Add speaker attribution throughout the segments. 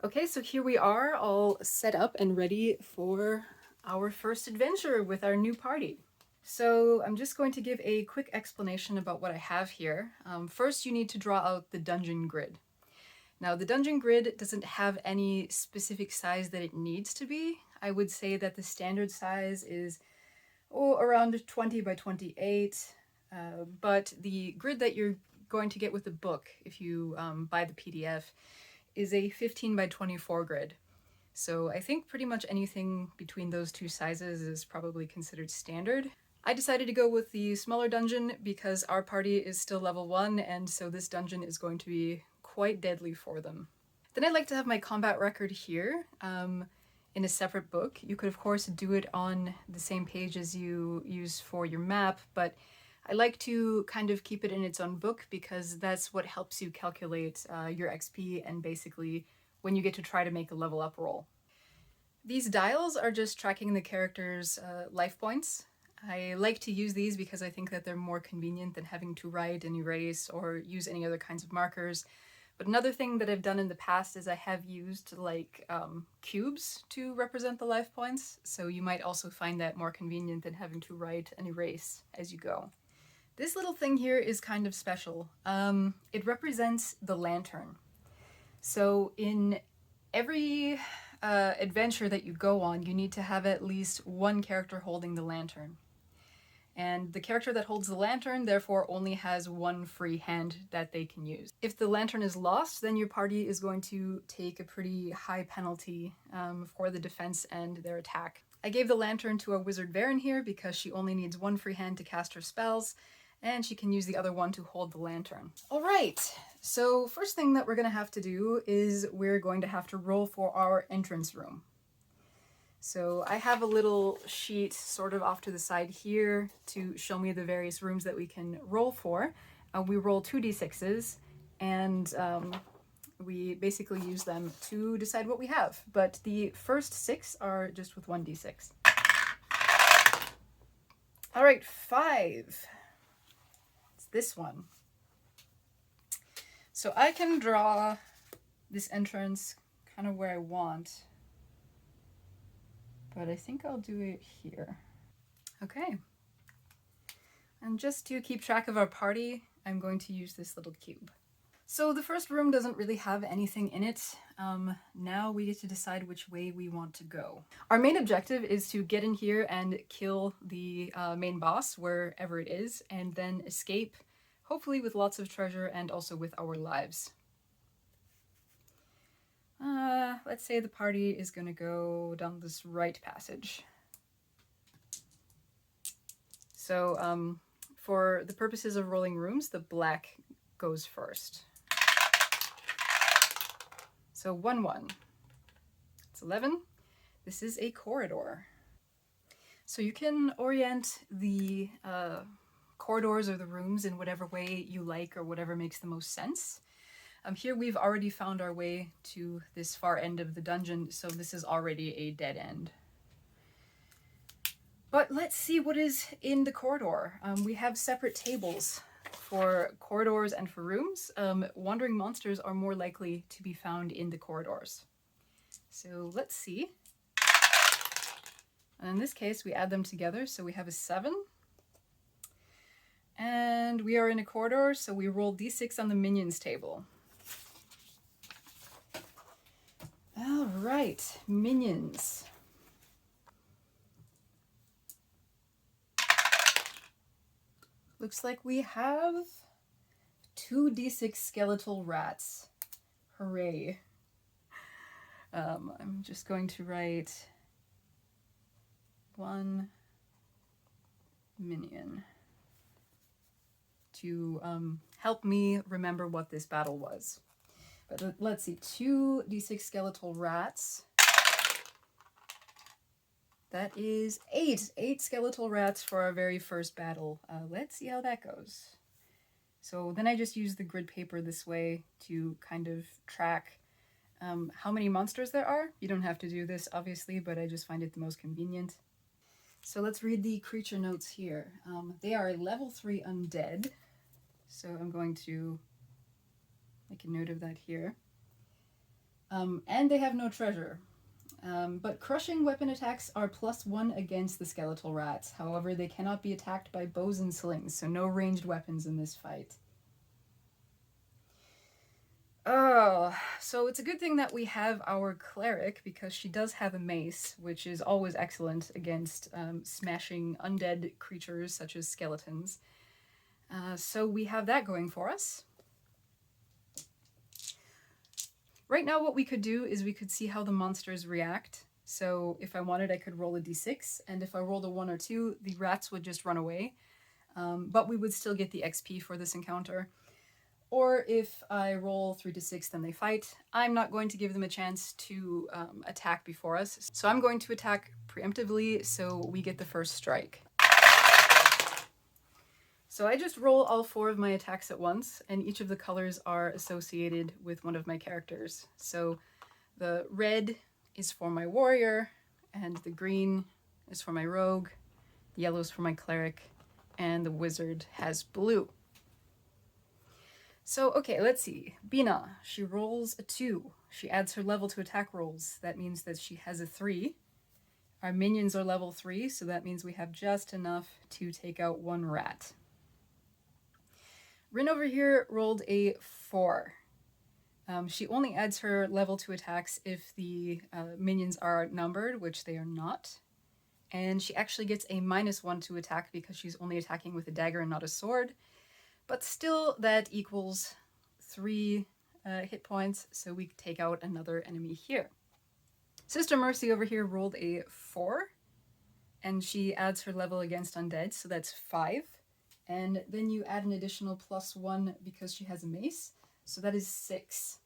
Speaker 1: Okay, so here we are all set up and ready for our first adventure with our new party. So I'm just going to give a quick explanation about what I have here. First, you need to draw out the dungeon grid. Now, the dungeon grid doesn't have any specific size that it needs to be. I would say that the standard size is around 20 by 28, but the grid that you're going to get with the book, if you buy the PDF, is a 15 by 24 grid. So I think pretty much anything between those two sizes is probably considered standard. I decided to go with the smaller dungeon because our party is still level 1, and so this dungeon is going to be quite deadly for them. Then I'd like to have my combat record here in a separate book. You could of course do it on the same page as you use for your map, but I like to kind of keep it in its own book because that's what helps you calculate your XP and basically when you get to try to make a level up roll. These dials are just tracking the character's life points. I like to use these because I think that they're more convenient than having to write and erase or use any other kinds of markers. But another thing that I've done in the past is I have used like cubes to represent the life points, so you might also find that more convenient than having to write and erase as you go. This little thing here is kind of special. It represents the lantern. So in every adventure that you go on, you need to have at least one character holding the lantern. And the character that holds the lantern therefore only has one free hand that they can use. If the lantern is lost, then your party is going to take a pretty high penalty for the defense and their attack. I gave the lantern to a wizard Varen here because she only needs one free hand to cast her spells, and she can use the other one to hold the lantern. Alright, so first thing that we're going to have to do is we're going to have to roll for our entrance room. So I have a little sheet sort of off to the side here to show me the various rooms that we can roll for. We roll 2d6s, and we basically use them to decide what we have. But the first 6 are just with 1d6. All right, 5. It's this one. So I can draw this entrance kind of where I want, but I think I'll do it here. Okay. And just to keep track of our party, I'm going to use this little cube. So the first room doesn't really have anything in it. Now we get to decide which way we want to go. Our main objective is to get in here and kill the main boss, wherever it is, and then escape, hopefully with lots of treasure and also with our lives. Let's say the party is going to go down this right passage. So for the purposes of rolling rooms, the black goes first. So 1-1. It's 11. This is a corridor. So you can orient the corridors or the rooms in whatever way you like or whatever makes the most sense. Here we've already found our way to this far end of the dungeon, so this is already a dead end. But let's see what is in the corridor. We have separate tables for corridors and for rooms. Wandering monsters are more likely to be found in the corridors. So let's see. And in this case, we add them together, so we have a 7. And we are in a corridor, so we roll d6 on the minions table. All right, minions. Looks like we have 2d6 skeletal rats. Hooray. I'm just going to write 1 minion to help me remember what this battle was. But let's see, 2d6 skeletal rats. That is 8. 8 skeletal rats for our very first battle. Let's see how that goes. So then I just use the grid paper this way to kind of track how many monsters there are. You don't have to do this, obviously, but I just find it the most convenient. So let's read the creature notes here. They are level 3 undead. So I'm going to make a note of that here. And they have no treasure. But crushing weapon attacks are +1 against the skeletal rats. However, they cannot be attacked by bows and slings, so no ranged weapons in this fight. Oh, so it's a good thing that we have our cleric, because she does have a mace, which is always excellent against smashing undead creatures such as skeletons. So we have that going for us. Right now what we could do is we could see how the monsters react. So if I wanted, I could roll a d6, and if I rolled a 1 or 2, the rats would just run away. But we would still get the XP for this encounter. Or if I roll 3 to 6, then they fight. I'm not going to give them a chance to attack before us, so I'm going to attack preemptively so we get the first strike. So I just roll all 4 of my attacks at once, and each of the colors are associated with one of my characters. So the red is for my warrior, and the green is for my rogue, the yellow is for my cleric, and the wizard has blue. So, okay, let's see. Bina, she rolls a 2. She adds her level to attack rolls. That means that she has a 3. Our minions are level 3, so that means we have just enough to take out 1 rat. Rin over here rolled a 4. She only adds her level to attacks if the minions are outnumbered, which they are not. And she actually gets a -1 to attack because she's only attacking with a dagger and not a sword. But still, that equals 3 hit points, so we take out another enemy here. Sister Mercy over here rolled a 4, and she adds her level against undead, so that's 5. And then you add an additional +1 because she has a mace, so that is 6.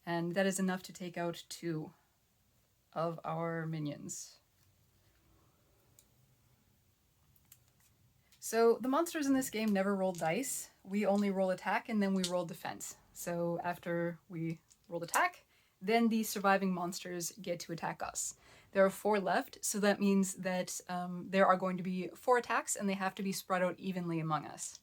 Speaker 1: And that is enough to take out 2 of our minions. So the monsters in this game never roll dice. We only roll attack and then we roll defense. So after we roll attack, then the surviving monsters get to attack us. There are 4 left, so that means that there are going to be 4 attacks and they have to be spread out evenly among us.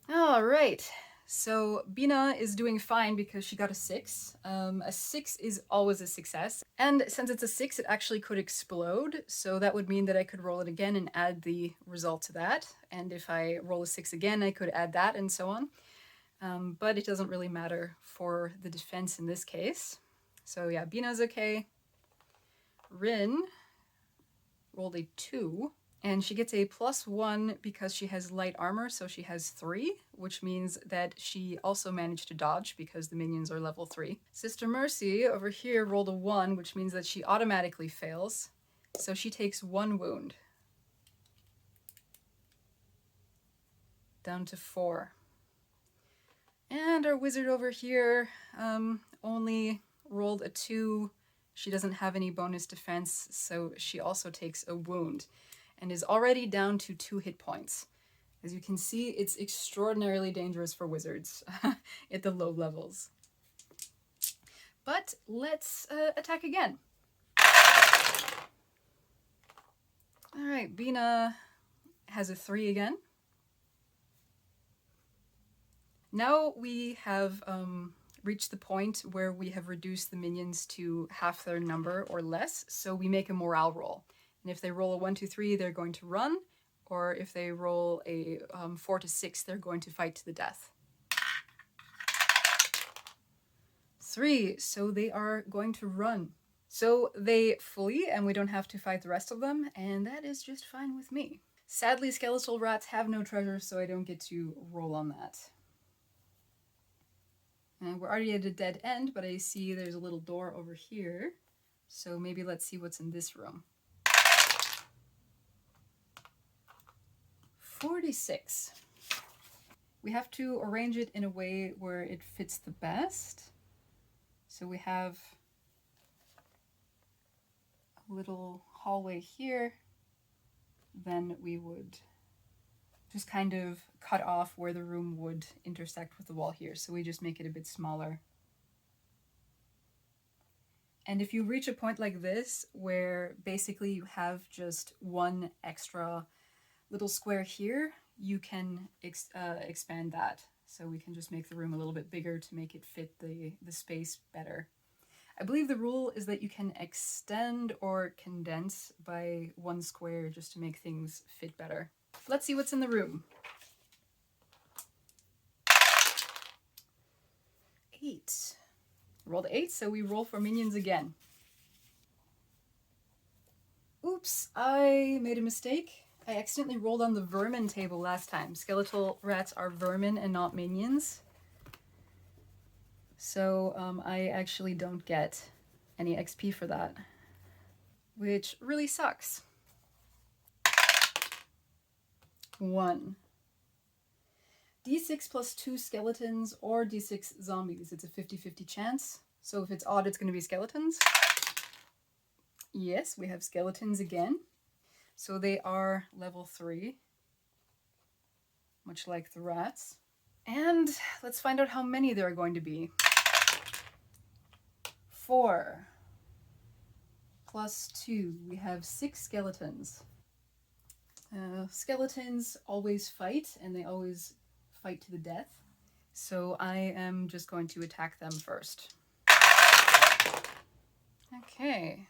Speaker 1: All right. So Bina is doing fine because she got a 6. A 6 is always a success. And since it's a 6, it actually could explode. So that would mean that I could roll it again and add the result to that. And if I roll a 6 again, I could add that and so on. But it doesn't really matter for the defense in this case. So yeah, Bina's okay. Rin rolled a 2. And she gets a +1 because she has light armor, so she has 3, which means that she also managed to dodge because the minions are level 3. Sister Mercy over here rolled a 1, which means that she automatically fails, so she takes 1 wound. Down to 4. And our wizard over here only rolled a 2. She doesn't have any bonus defense, so she also takes a wound and is already down to 2 hit points. As you can see, it's extraordinarily dangerous for wizards at the low levels. But let's attack again. All right, Bina has a 3 again. Now we have reached the point where we have reduced the minions to half their number or less, so we make a morale roll. And if they roll a 1, 2, 3, they're going to run, or if they roll a 4 to 6, they're going to fight to the death. 3, so they are going to run. So they flee, and we don't have to fight the rest of them, and that is just fine with me. Sadly, skeletal rats have no treasure, so I don't get to roll on that. And we're already at a dead end, but I see there's a little door over here, so maybe let's see what's in this room. 46. We have to arrange it in a way where it fits the best. So we have a little hallway here. Then we would just kind of cut off where the room would intersect with the wall here. So we just make it a bit smaller. And if you reach a point like this, where basically you have just one extra little square here, you can expand that. so we can just make the room a little bit bigger to make it fit the space better. I believe the rule is that you can extend or condense by 1 square just to make things fit better. Let's see what's in the room. 8. Rolled 8, so we roll for minions again. Oops, I made a mistake. I accidentally rolled on the vermin table last time. Skeletal rats are vermin and not minions. So I actually don't get any XP for that, which really sucks. 1. D6 plus 2 skeletons or D6 zombies. It's a 50-50 chance. So if it's odd, it's going to be skeletons. Yes, we have skeletons again. So they are level 3, much like the rats. And let's find out how many there are going to be. 4 plus 2, we have 6 skeletons. Skeletons always fight, and they always fight to the death. So I am just going to attack them first. Okay.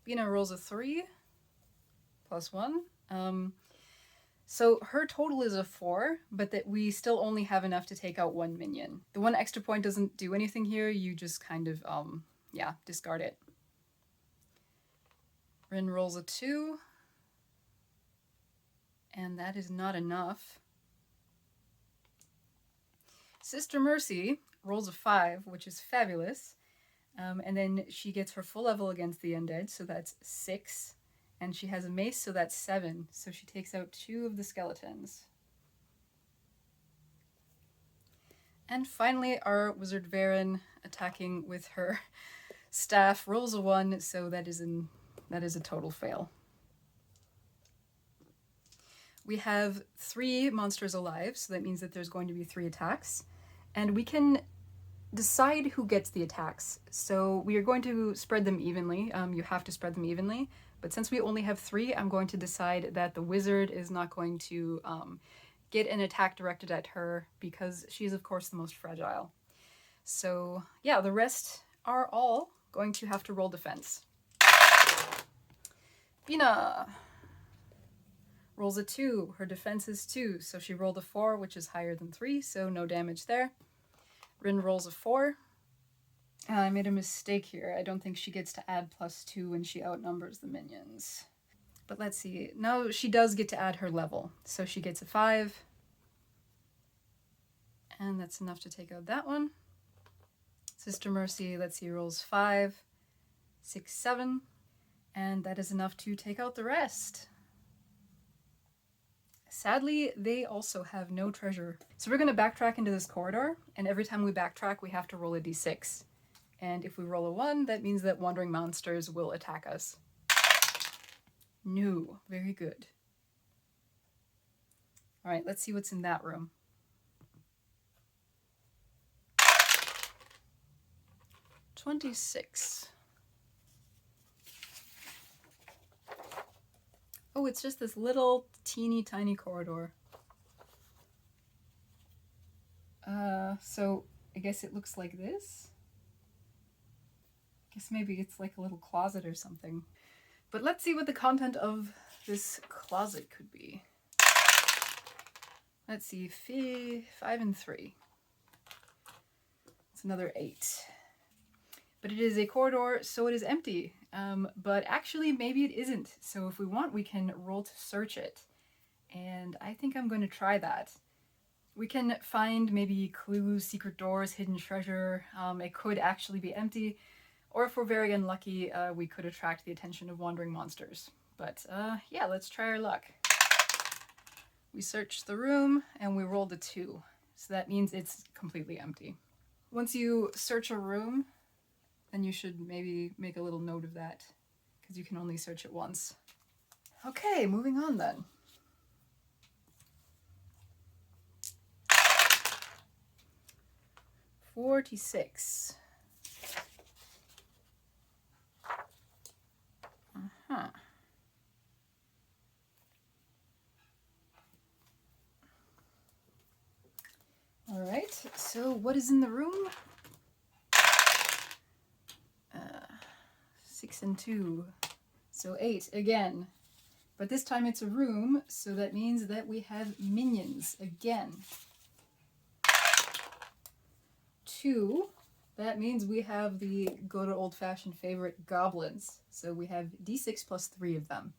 Speaker 1: Bina rolls a 3 plus 1. So her total is a 4, but that we still only have enough to take out 1 minion. The 1 extra point doesn't do anything here. You just kind of, discard it. Rin rolls a 2. And that is not enough. Sister Mercy rolls a 5, which is fabulous. And then she gets her full level against the undead, so that's 6. And she has a mace, so that's 7. So she takes out 2 of the skeletons. And finally, our Wizard Varen, attacking with her staff, rolls a 1, so that is a total fail. We have 3 monsters alive, so that means that there's going to be 3 attacks. And we can decide who gets the attacks. So we are going to spread them evenly. You have to spread them evenly. But since we only have 3, I'm going to decide that the wizard is not going to get an attack directed at her because she's, of course, the most fragile. So yeah, the rest are all going to have to roll defense. Bina rolls a 2. Her defense is 2, so she rolled a 4, which is higher than 3, so no damage there. Rin rolls a 4. I made a mistake here. I don't think she gets to add +2 when she outnumbers the minions. But let's see. No, she does get to add her level. So she gets a 5. And that's enough to take out that one. Sister Mercy, let's see, rolls 5, 6, 7. And that is enough to take out the rest. Sadly, they also have no treasure. So we're going to backtrack into this corridor, and every time we backtrack, we have to roll a d6. And if we roll a 1, that means that wandering monsters will attack us. No, very good. All right, let's see what's in that room. $26. Oh, it's just this little teeny tiny corridor. So I guess it looks like this. I guess maybe it's like a little closet or something. But let's see what the content of this closet could be. Let's see, 5 and 3. It's another 8. But it is a corridor, so it is empty. But actually, maybe it isn't. So if we want, we can roll to search it. And I think I'm going to try that. We can find maybe clues, secret doors, hidden treasure. It could actually be empty. Or if we're very unlucky, we could attract the attention of wandering monsters. But yeah, let's try our luck. We searched the room and we rolled a 2. So that means it's completely empty. Once you search a room, then you should maybe make a little note of that, because you can only search it once. Okay, moving on then. $46. All right, so what is in the room? 6 and 2, so 8 again. But this time it's a room, so that means that we have minions again. 2, that means we have the good old-fashioned favorite goblins. So we have d6 plus 3 of them.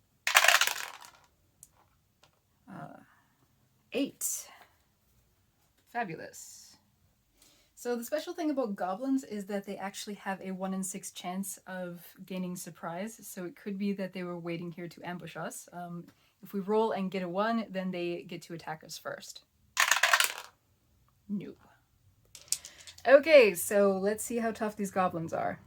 Speaker 1: 8. Fabulous. So the special thing about goblins is that they actually have a 1 in 6 chance of gaining surprise. So it could be that they were waiting here to ambush us. If we roll and get a 1, then they get to attack us first. No. Okay, so let's see how tough these goblins are.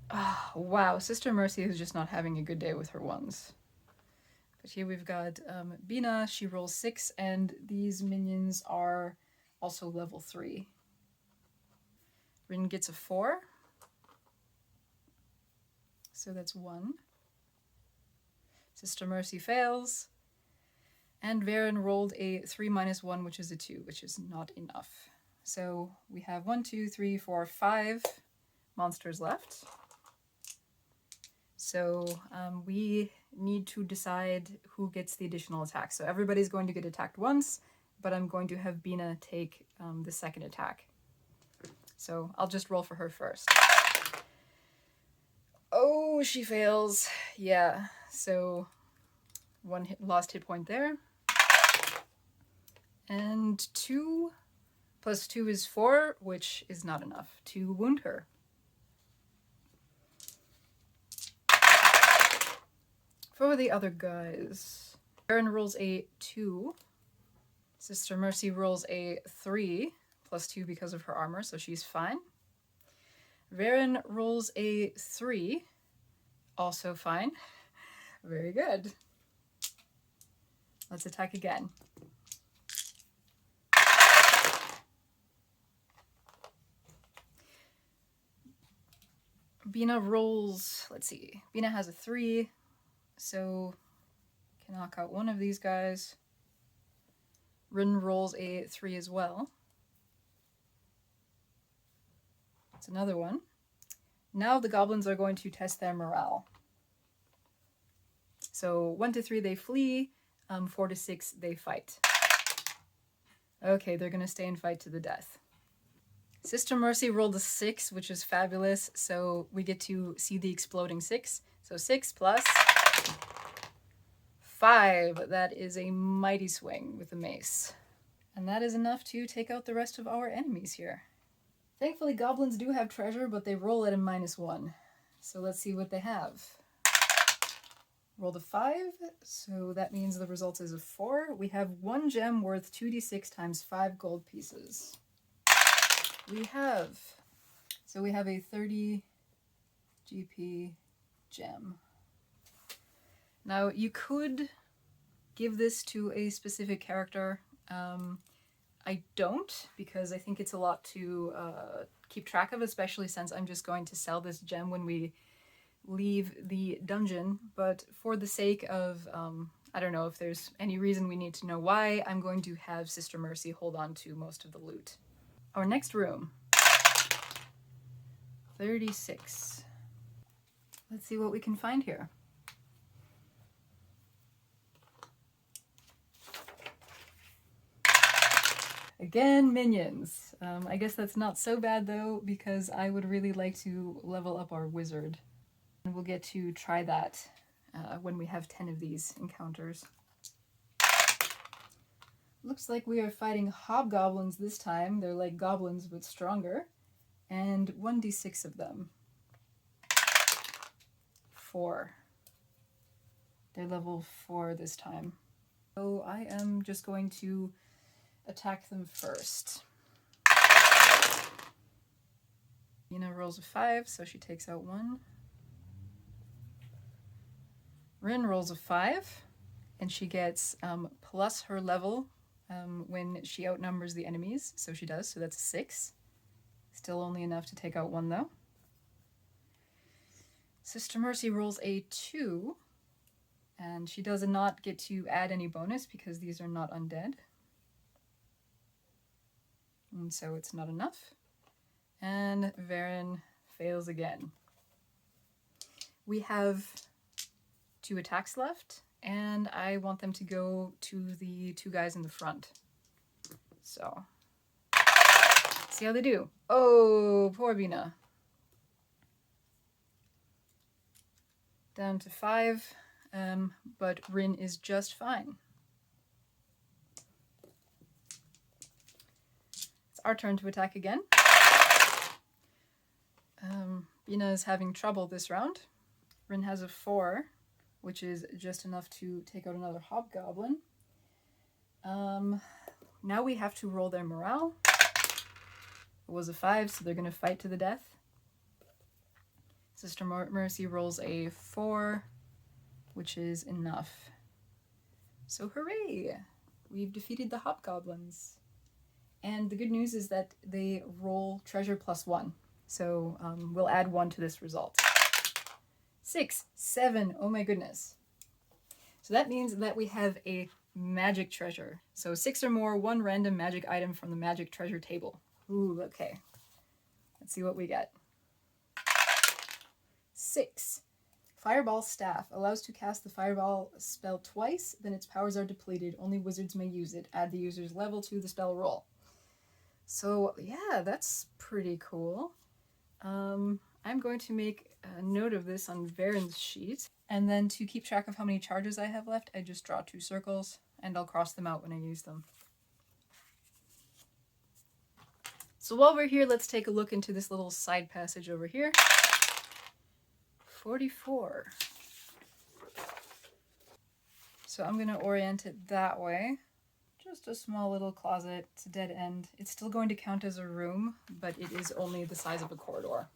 Speaker 1: Oh, wow, Sister Mercy is just not having a good day with her ones. But here we've got Bina, she rolls 6, and these minions are also level 3. Rin gets a 4. So that's 1. Sister Mercy fails. And Varen rolled a 3 minus 1, which is a 2, which is not enough. So we have 1, 2, 3, 4, 5 monsters left. So we need to decide who gets the additional attack. So everybody's going to get attacked once, but I'm going to have Bina take the second attack. So I'll just roll for her first. Oh, she fails. Yeah, so 1 lost hit point there. And 2 plus 2 is 4, which is not enough to wound her. For the other guys, Erin rolls a 2. Sister Mercy rolls a 3, plus 2 because of her armor, so she's fine. Varen rolls a 3, also fine. Very good. Let's attack again. Bina rolls, let's see, Bina has a 3, so can knock out one of these guys. Rin rolls a 3 as well. That's another one. Now the goblins are going to test their morale. So 1 to 3 they flee, 4 to 6 they fight. Okay, they're going to stay and fight to the death. Sister Mercy rolled a 6, which is fabulous, so we get to see the exploding 6. So 6 plus 5, that is a mighty swing with the mace. And that is enough to take out the rest of our enemies here. Thankfully, goblins do have treasure, but they roll at a -1. So let's see what they have. Rolled a 5, so that means the result is a 4. We have 1 gem worth 2d6 times 5 gold pieces. We have a 30 GP gem. Now you could give this to a specific character. I don't, because I think it's a lot to keep track of, especially since I'm just going to sell this gem when we leave the dungeon. But for the sake of, I don't know if there's any reason we need to know why, I'm going to have Sister Mercy hold on to most of the loot. Our next room. 36. Let's see what we can find here. Again, minions. I guess that's not so bad though, because I would really like to level up our wizard. And we'll get to try that when we have 10 of these encounters. Looks like we are fighting hobgoblins this time. They're like goblins, but stronger. And 1d6 of them. 4. They're level 4 this time. So I am just going to attack them first. Nina rolls a 5, so she takes out 1. Rin rolls a 5, and she gets plus her level when she outnumbers the enemies, so she does, so that's a 6. Still only enough to take out 1 though. Sister Mercy rolls a 2, and she does not get to add any bonus because these are not undead. and so it's not enough. And Varen fails again. We have 2 attacks left, and I want them to go to the 2 guys in the front. So, see how they do. Oh, poor Bina. Down to 5, but Rin is just fine. It's our turn to attack again. Bina is having trouble this round. Rin has a 4, which is just enough to take out another hobgoblin. Now we have to roll their morale. It was a 5, so they're going to fight to the death. Sister Mercy rolls a 4, which is enough. So hooray! We've defeated the hobgoblins. And the good news is that they roll treasure +1. So we'll add 1 to this result. 6, 7, oh my goodness. So that means that we have a magic treasure. So 6 or more, 1 random magic item from the magic treasure table. Ooh, okay. Let's see what we get. 6. Fireball Staff allows to cast the fireball spell twice, then its powers are depleted. Only wizards may use it. Add the user's level to the spell roll. So yeah, that's pretty cool. I'm going to make a note of this on Varen's sheet. And then to keep track of how many charges I have left, I just draw 2 circles and I'll cross them out when I use them. So while we're here, let's take a look into this little side passage over here. 44. So I'm going to orient it that way. Just a small little closet. It's a dead end. It's still going to count as a room, but it is only the size of a corridor.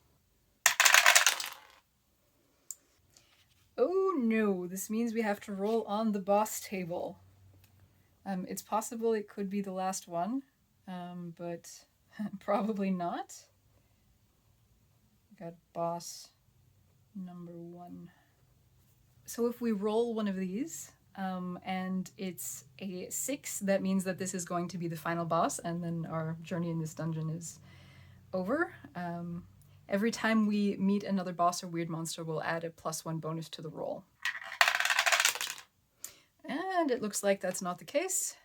Speaker 1: Oh no, this means we have to roll on the boss table. It's possible it could be the last one, but probably not. Got boss number 1. So if we roll one of these, and it's a 6, that means that this is going to be the final boss, and then our journey in this dungeon is over. Every time we meet another boss or weird monster, we'll add a +1 bonus to the roll. And it looks like that's not the case.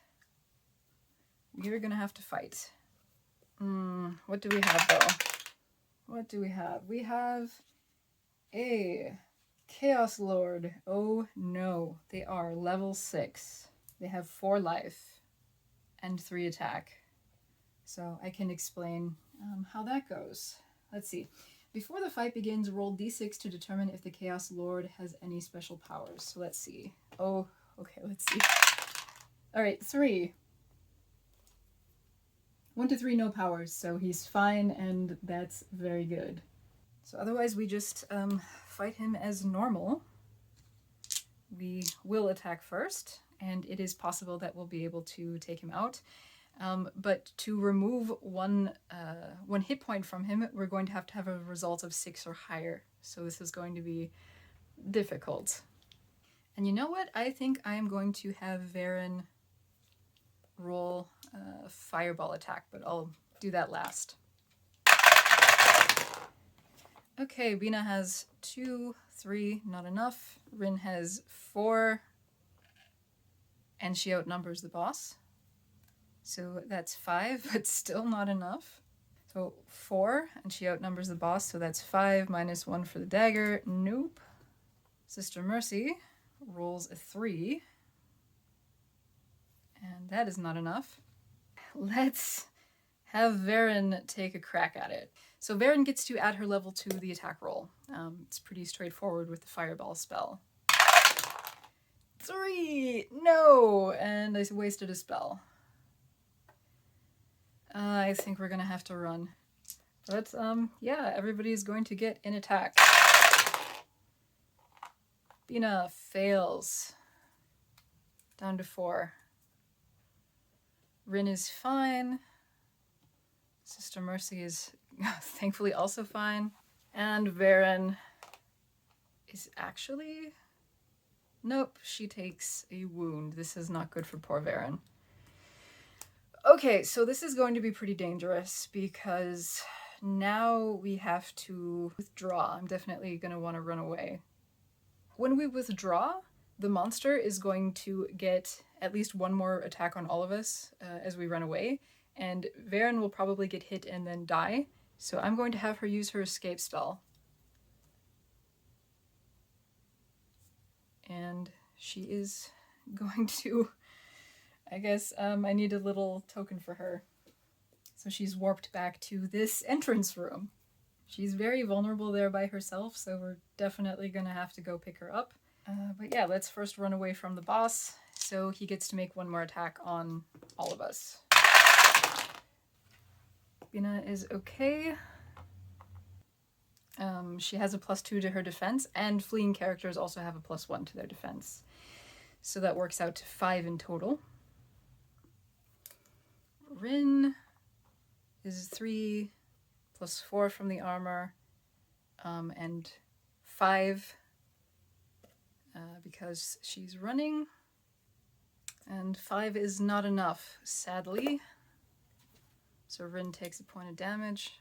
Speaker 1: We're gonna have to fight. What do we have though? What do we have? We have a Chaos Lord. Oh no, they are level 6. They have 4 life and 3 attack. So I can explain how that goes. Let's see. Before the fight begins, roll d6 to determine if the Chaos Lord has any special powers. So let's see. Oh, okay, let's see. All right, 3. 1 to 3, no powers, so he's fine, and that's very good. So otherwise we just fight him as normal. We will attack first, and it is possible that we'll be able to take him out. But to remove one hit point from him, we're going to have a result of 6 or higher. So this is going to be difficult. And you know what? I think I am going to have Varen roll a fireball attack, but I'll do that last. Okay, Bina has 2, 3, not enough. Rin has 4, and she outnumbers the boss. So that's 5, but still not enough. So 4, and she outnumbers the boss, so that's 5 minus 1 for the dagger. Nope. Sister Mercy rolls a 3, and that is not enough. Let's have Varen take a crack at it. So Varen gets to add her level to the attack roll. It's pretty straightforward with the fireball spell. 3! No! And I wasted a spell. I think we're gonna have to run. But yeah, everybody's going to get an attack. Bina fails. Down to 4. Rin is fine. Sister Mercy is thankfully also fine. And Varen is actually... Nope, she takes a wound. This is not good for poor Varen. Okay, so this is going to be pretty dangerous because now we have to withdraw. I'm definitely going to want to run away. When we withdraw, the monster is going to get at least one more attack on all of us as we run away, and Varen will probably get hit and then die, so I'm going to have her use her escape spell. And she is going to, I guess, I need a little token for her. So she's warped back to this entrance room. She's very vulnerable there by herself, so we're definitely going to have to go pick her up. But yeah, let's first run away from the boss, so he gets to make one more attack on all of us. Bina is okay. She has a +2 to her defense, and fleeing characters also have a +1 to their defense. So that works out to 5 in total. Rin is 3 +4 from the armor, and 5 because she's running. And 5 is not enough, sadly. So Rin takes a point of damage.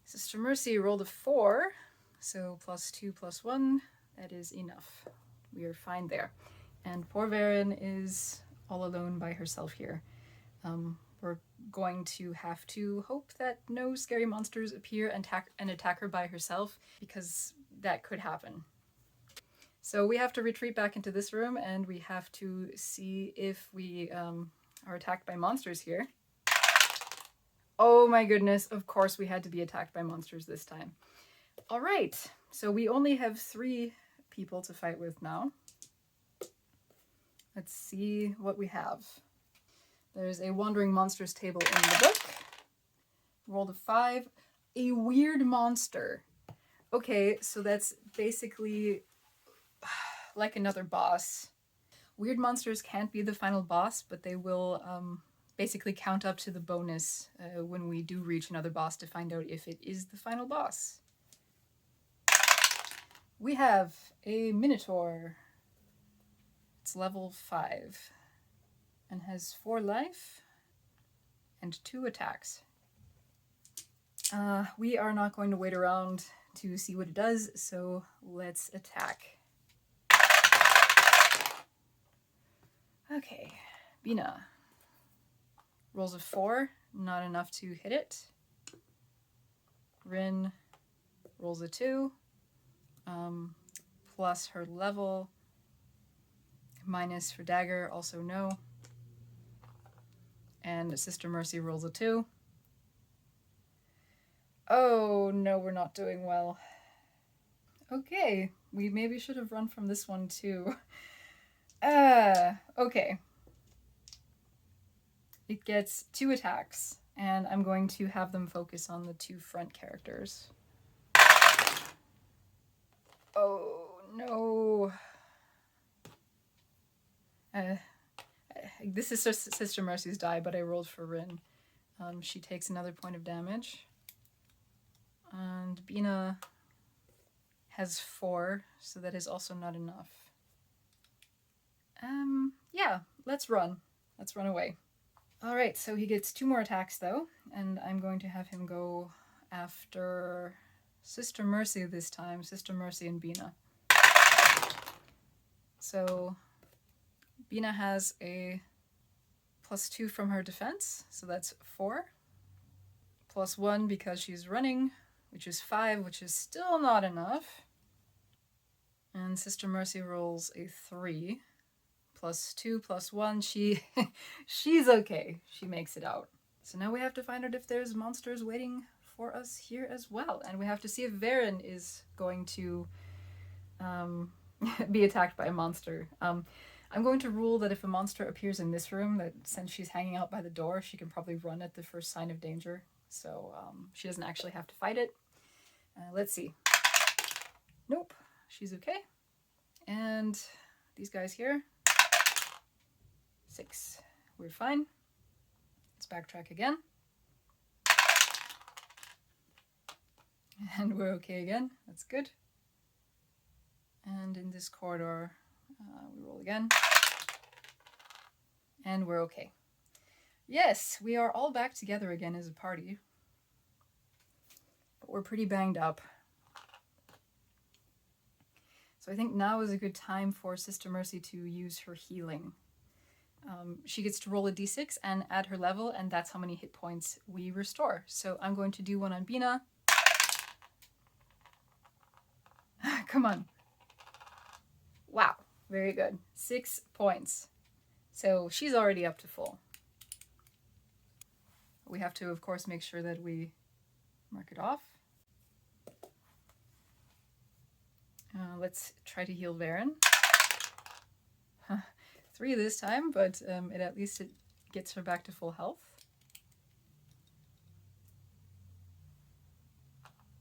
Speaker 1: Sister Mercy rolled a 4, so +2 +1, that is enough. We are fine there. And poor Varen is all alone by herself here. We're going to have to hope that no scary monsters appear and attack her by herself, because that could happen. So we have to retreat back into this room, and we have to see if we are attacked by monsters here. Oh my goodness, of course we had to be attacked by monsters this time. All right, so we only have 3 people to fight with now. Let's see what we have. There's a Wandering Monsters table in the book. Rolled a 5. A weird monster. Okay, so that's basically like another boss. Weird monsters can't be the final boss, but they will basically count up to the bonus when we do reach another boss to find out if it is the final boss. We have a Minotaur. It's level 5 and has 4 life and 2 attacks. We are not going to wait around to see what it does, so let's attack. Okay, Bina rolls a 4, not enough to hit it. Rin rolls a 2, plus her level, minus for dagger, also no. And Sister Mercy rolls a 2. Oh no, we're not doing well. Okay, we maybe should have run from this one too. Okay. It gets 2 attacks, and I'm going to have them focus on the 2 front characters. Oh no. This is Sister Mercy's die, but I rolled for Rin. She takes another point of damage. And Bina has 4, so that is also not enough. Yeah, let's run. Let's run away. Alright, so he gets 2 more attacks though, and I'm going to have him go after Sister Mercy this time. Sister Mercy and Bina. So Bina has a +2 from her defense, so that's 4. +1 because she's running, which is 5, which is still not enough. And Sister Mercy rolls a 3. +2 +1, she's okay. She makes it out. So now we have to find out if there's monsters waiting for us here as well. And we have to see if Varen is going to be attacked by a monster. I'm going to rule that if a monster appears in this room, that since she's hanging out by the door, she can probably run at the first sign of danger. So she doesn't actually have to fight it. Let's see. Nope, she's okay. And these guys here. 6. We're fine. Let's backtrack again. And we're okay again. That's good. And in this corridor, we roll again. And we're okay. Yes, we are all back together again as a party. But we're pretty banged up. So I think now is a good time for Sister Mercy to use her healing. She gets to roll a d6 and add her level, and that's how many hit points we restore. So I'm going to do one on Bina. Come on. Wow, very good. 6 points. So she's already up to full. We have to, of course, make sure that we mark it off. Let's try to heal Varen. 3 this time, but at least it gets her back to full health.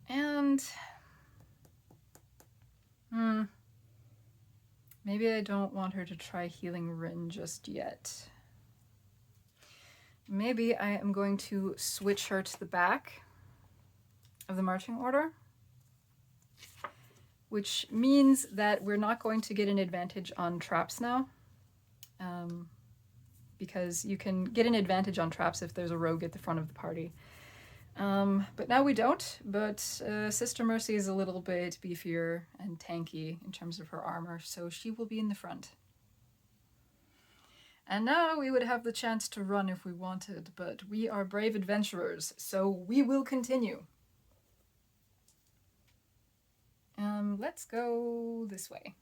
Speaker 1: And maybe I don't want her to try healing Rin just yet. Maybe I am going to switch her to the back of the marching order, which means that we're not going to get an advantage on traps now. Because you can get an advantage on traps if there's a rogue at the front of the party. But now we don't, but Sister Mercy is a little bit beefier and tanky in terms of her armor, so she will be in the front. And now we would have the chance to run if we wanted, but we are brave adventurers, so we will continue. Let's go this way.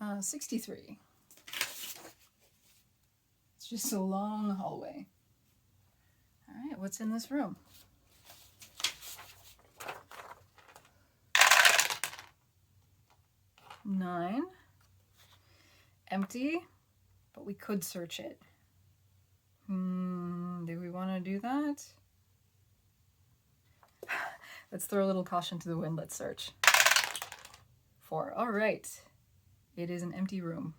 Speaker 1: Uh, 63. It's just a long hallway. All right, what's in this room? Nine. Empty, but we could search it. Do we want to do that? Let's throw a little caution to the wind. Let's search. 4. All right. It is an empty room.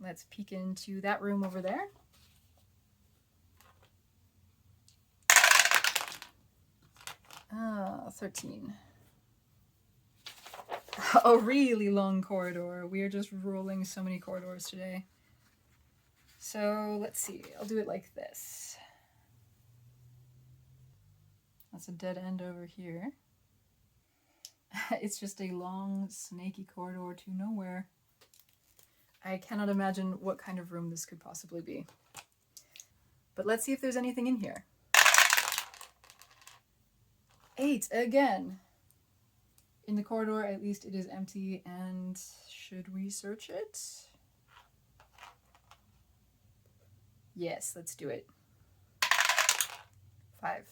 Speaker 1: Let's peek into that room over there. Ah, 13. A really long corridor. We are just rolling so many corridors today. So let's see. I'll do it like this. That's a dead end over here. It's just a long, snaky corridor to nowhere. I cannot imagine what kind of room this could possibly be. But let's see if there's anything in here. 8 again. In the corridor, at least it is empty, and should we search it? Yes, let's do it. 5.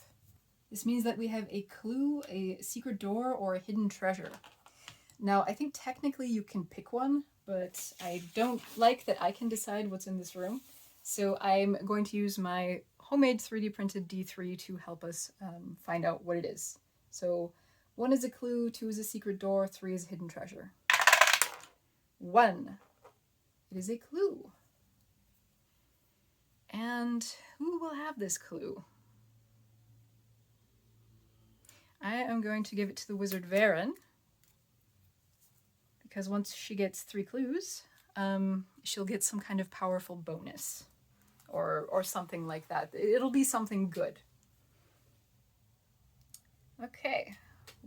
Speaker 1: This means that we have a clue, a secret door, or a hidden treasure. Now, I think technically you can pick one, but I don't like that I can decide what's in this room. So I'm going to use my homemade 3D printed D3 to help us find out what it is. So 1 is a clue, 2 is a secret door, 3 is a hidden treasure. 1. It is a clue. And who will have this clue? I am going to give it to the wizard Varen, because once she gets 3 clues, she'll get some kind of powerful bonus, or something like that. It'll be something good. Okay,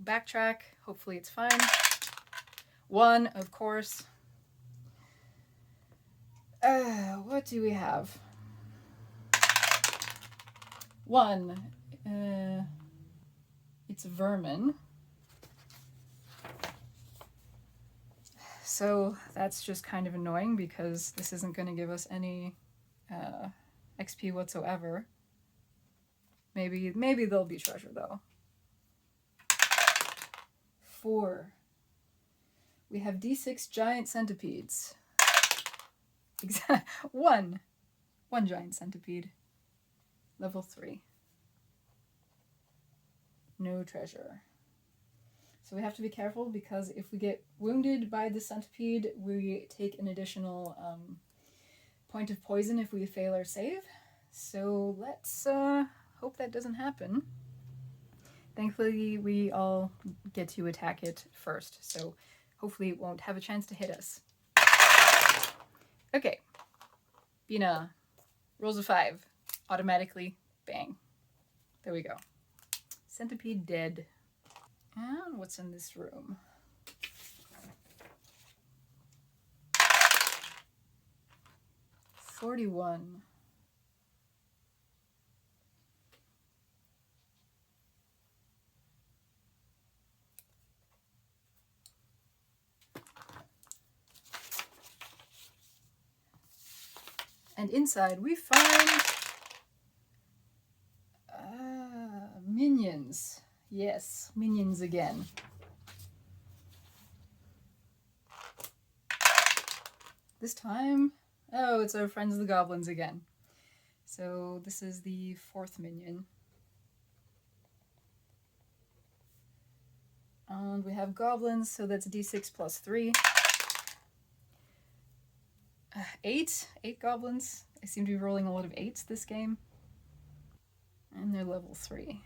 Speaker 1: backtrack. Hopefully it's fine. 1, of course. What do we have? 1. It's vermin. So that's just kind of annoying because this isn't going to give us any XP whatsoever. Maybe there'll be treasure though. 4. We have D6 giant centipedes. 1 giant centipede. Level 3. No treasure. So we have to be careful because if we get wounded by the centipede, we take an additional point of poison if we fail our save. So let's hope that doesn't happen. Thankfully, we all get to attack it first, so hopefully it won't have a chance to hit us. Okay. Bina rolls a 5. Automatically, bang. There we go. Centipede dead. And what's in this room? $41. And inside we find minions. Yes, minions again. This time, oh, it's our friends the goblins again. So this is the 4th minion. And we have goblins, so that's d6 plus 3. 8 goblins. I seem to be rolling a lot of 8s this game. And they're level 3.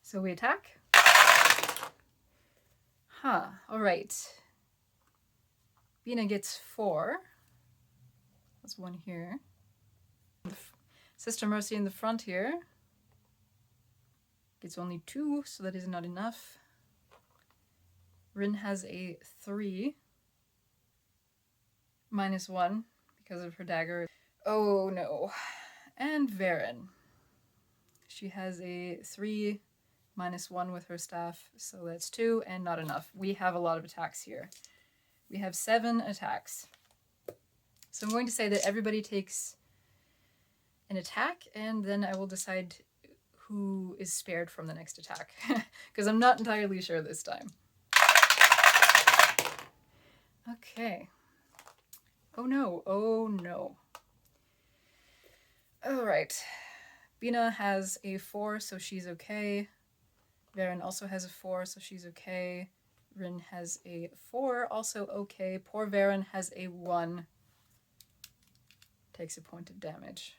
Speaker 1: So we attack. Alright. Bina gets 4. That's 1 here. Sister Mercy in the front here gets only 2, so that is not enough. Rin has a 3. -1 because of her dagger. Oh no. And Varen. She has a 3 -1 with her staff, so that's 2 and not enough. We have a lot of attacks here. We have 7 attacks. So I'm going to say that everybody takes an attack, and then I will decide who is spared from the next attack, because I'm not entirely sure this time. Okay. Oh no, oh no. Alright. Bina has a 4, so she's okay. Varen also has a 4, so she's okay. Rin has a 4, also okay. Poor Varen has a 1. Takes a point of damage.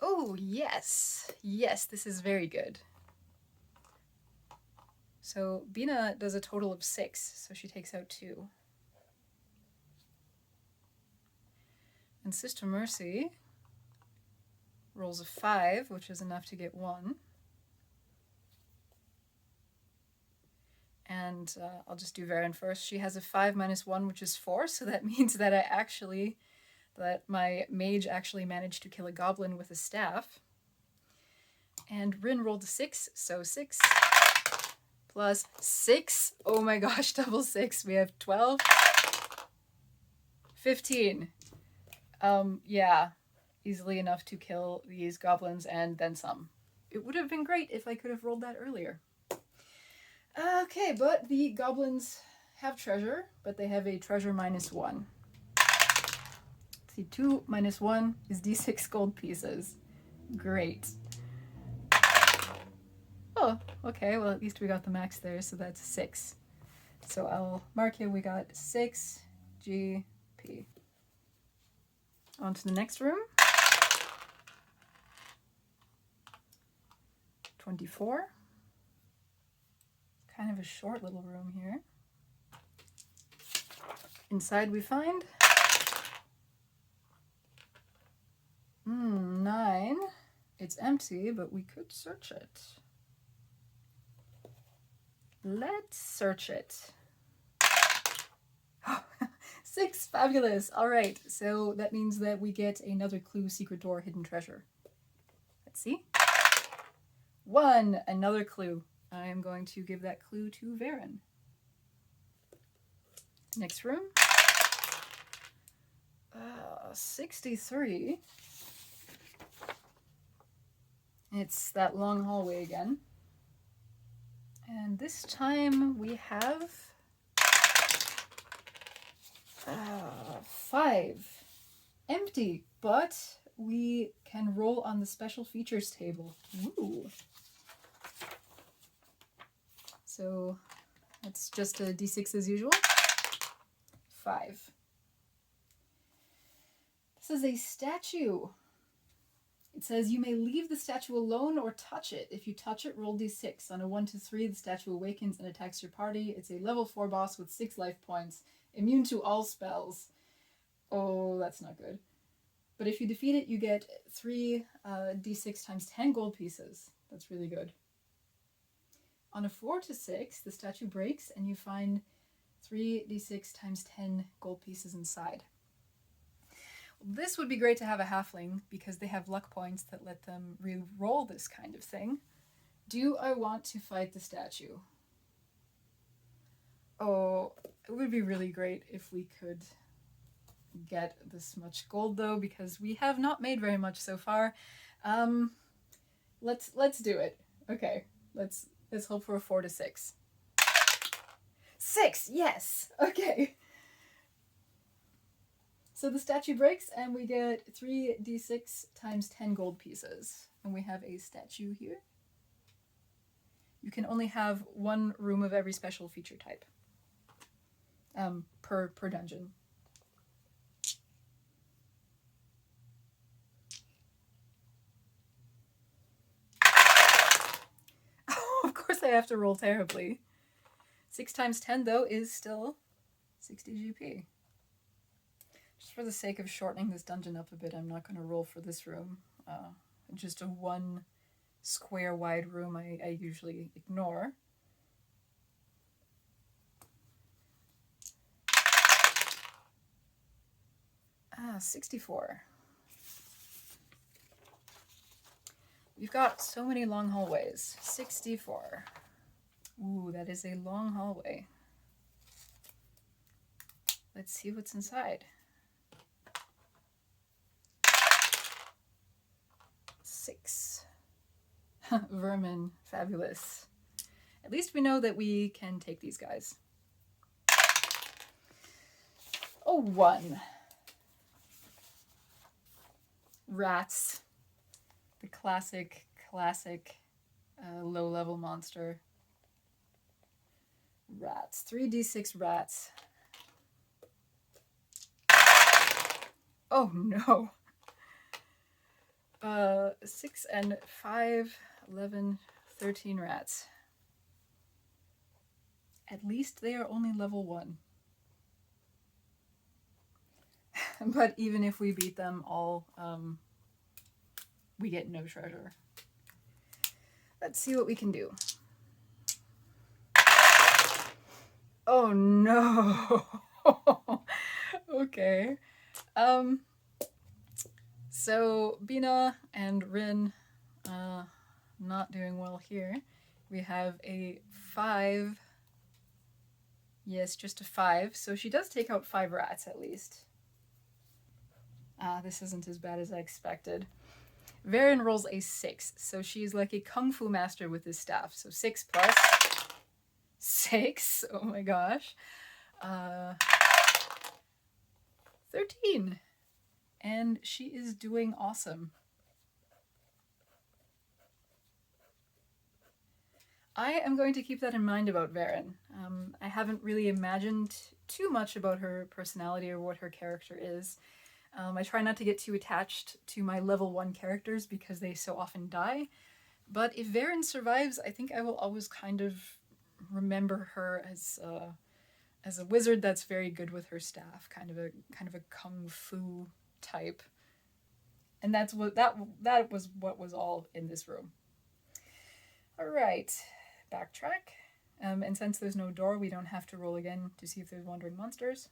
Speaker 1: Oh, yes. Yes, this is very good. So Bina does a total of 6, so she takes out 2. And Sister Mercy rolls a 5, which is enough to get 1. And I'll just do Varen first. She has a 5 -1, which is 4, so that means that that my mage actually managed to kill a goblin with a staff. And Rin rolled a 6, so 6 plus 6. Oh my gosh, double 6. We have 12. 15. Yeah, easily enough to kill these goblins and then some. It would have been great if I could have rolled that earlier. Okay, but the goblins have treasure, but they have a treasure -1. See, 2 -1 is d6 gold pieces. Great. Oh, okay, well at least we got the max there, so that's 6. So I'll mark here we got 6 GP. On to the next room. 24. Kind of a short little room here. Inside we find 9. It's empty, but we could search it. Let's search it. 6, fabulous. All right, so that means that we get another clue, secret door, hidden treasure. Let's see. 1, another clue. I am going to give that clue to Varen. Next room. 63. It's that long hallway again. And this time we have 5. Empty, but we can roll on the special features table. Ooh. So It's just a d6 as usual. 5. This is a statue. It says you may leave the statue alone or touch it. If you touch it, roll d6. On a 1 to 3, the statue awakens and attacks your party. It's a level 4 boss with 6 life points, immune to all spells. Oh, that's not good. But if you defeat it, you get 3 d6 times 10 gold pieces. That's really good. On a 4 to 6, the statue breaks and you find 3 d6 times 10 gold pieces inside. This would be great to have a halfling because they have luck points that let them re-roll this kind of thing. Do I want to fight the statue? Oh, it would be really great if we could get this much gold though, because we have not made very much so far. Let's do it. Okay, let's hope for a 4 to 6. 6, yes. Okay. So the statue breaks and we get 3 d6 times 10 gold pieces. And we have a statue here. You can only have 1 room of every special feature type. Per dungeon. Oh, of course I have to roll terribly. 6 times 10 though is still 60 GP. Just for the sake of shortening this dungeon up a bit, I'm not going to roll for this room. Just a 1 square wide room I usually ignore. 64. We've got so many long hallways. 64. Ooh, that is a long hallway. Let's see what's inside. 6. Vermin. Fabulous. At least we know that we can take these guys. Oh, 1. Rats. The classic low-level monster. Rats. 3d6 rats. Oh no. 6 and 5, 11, 13 rats. At least they are only level 1. But even if we beat them all, we get no treasure. Let's see what we can do. Oh no. Okay. So Bina and Rin not doing well here. We have a 5. Yes, just a 5. So she does take out 5 rats at least. This isn't as bad as I expected. Varen rolls a 6, so she's like a kung fu master with his staff. So 6 plus 6. Oh my gosh. 13. And she is doing awesome. I am going to keep that in mind about Varen. I haven't really imagined too much about her personality or what her character is. I try not to get too attached to my level 1 characters because they so often die. But if Varen survives, I think I will always kind of remember her as a wizard that's very good with her staff, kind of a kung fu type. And that was what was all in this room. All right, backtrack. And since there's no door, we don't have to roll again to see if there's wandering monsters.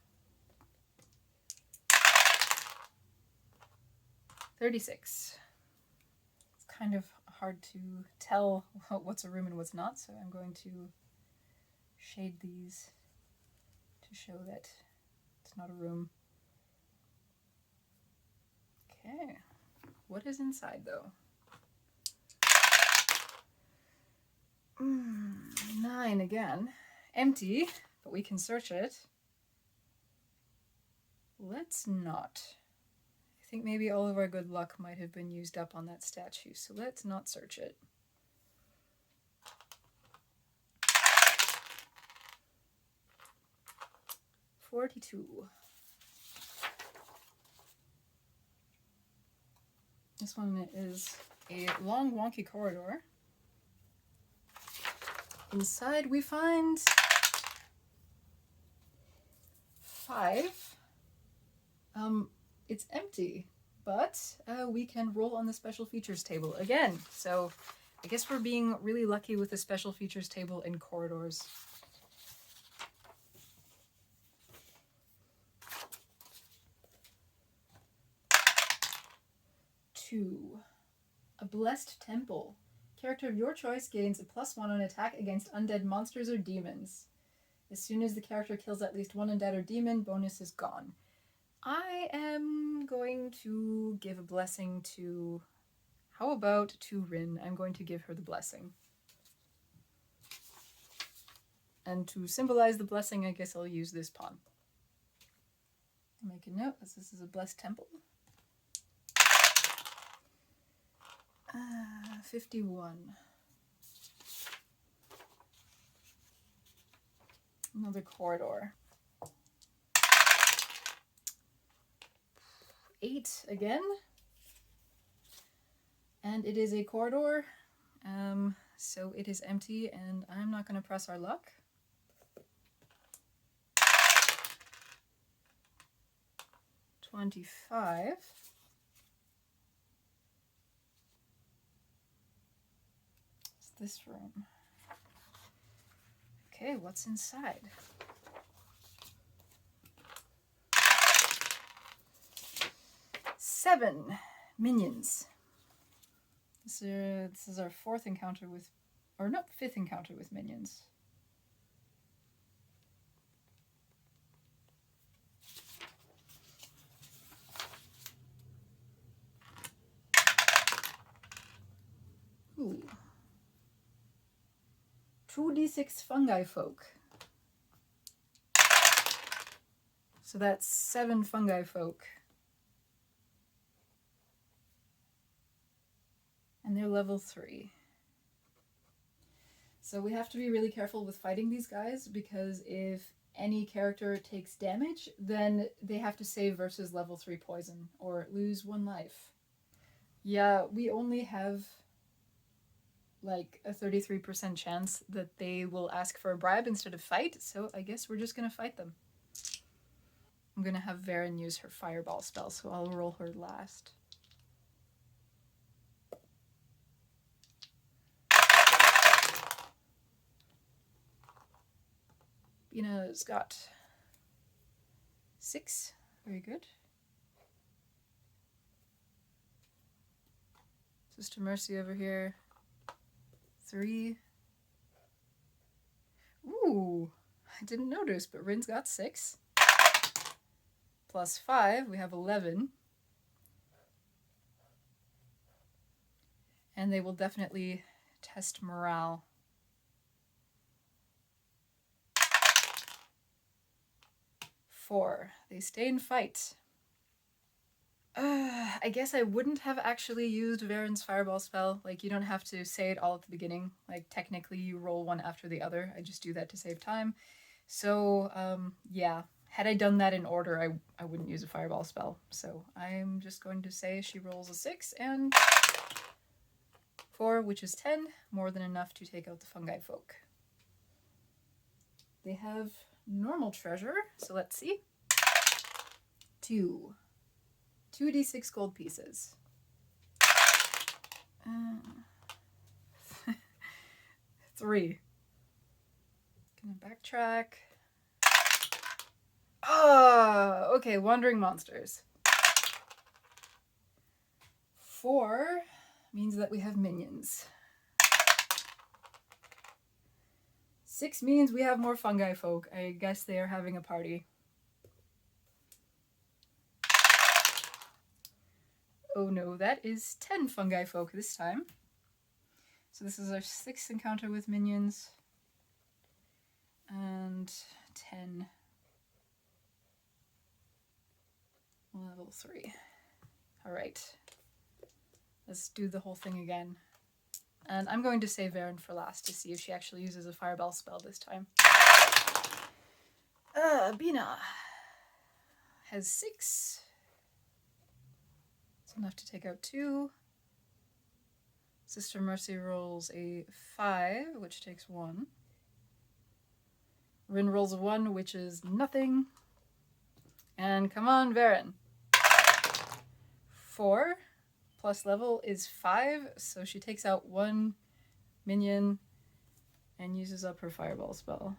Speaker 1: 36. It's kind of hard to tell what's a room and what's not, so I'm going to shade these to show that it's not a room. Okay, what is inside though? 9 again. Empty, but we can search it. Let's not. I think maybe all of our good luck might have been used up on that statue, so let's not search it. 42. This one is a long, wonky corridor. Inside we find 5. It's empty, but we can roll on the special features table again. So I guess we're being really lucky with the special features table in corridors. 2. A blessed temple. Character of your choice gains a +1 on attack against undead monsters or demons. As soon as the character kills at least one undead or demon, bonus is gone. I am going to give a blessing to... How about to Rin? I'm going to give her the blessing. And to symbolize the blessing, I guess I'll use this pawn. Make a note, as this is a blessed temple. 51. Another corridor. 8 again. And it is a corridor, so it is empty, and I'm not going to press our luck. 25. What's this room? Okay, what's inside? Seven minions. This is our 4th encounter with, or no, 5th encounter with minions. Ooh. 2d6 fungi folk. So that's 7 fungi folk. And they're level 3. So we have to be really careful with fighting these guys, because if any character takes damage, then they have to save versus level 3 poison or lose 1 life. Yeah, we only have like a 33% chance that they will ask for a bribe instead of fight, so I guess we're just gonna fight them. I'm gonna have Varen use her fireball spell, so I'll roll her last. Bina's got 6. Very good. Sister Mercy over here. 3. Ooh, I didn't notice, but Rin's got 6. Plus 5, we have 11. And they will definitely test morale. 4. They stay and fight. I guess I wouldn't have actually used Varen's fireball spell. Like, you don't have to say it all at the beginning. Like, technically you roll one after the other. I just do that to save time. So, yeah. Had I done that in order, I wouldn't use a fireball spell. So I'm just going to say she rolls a 6 and 4, which is 10. More than enough to take out the fungi folk. They have normal treasure, so let's see. 2. 2d6 gold pieces. 3. Gonna backtrack. Ah, okay, wandering monsters. 4 means that we have minions. 6 means we have more fungi folk. I guess they are having a party. Oh no, that is 10 fungi folk this time. So this is our 6th encounter with minions. And 10. Level 3. Alright. Let's do the whole thing again. And I'm going to save Varen for last to see if she actually uses a fireball spell this time. Bina has 6. It's enough to take out 2. Sister Mercy rolls a 5, which takes 1. Rin rolls a 1, which is nothing. And come on, Varen. 4 plus level is 5, so she takes out 1 minion and uses up her fireball spell.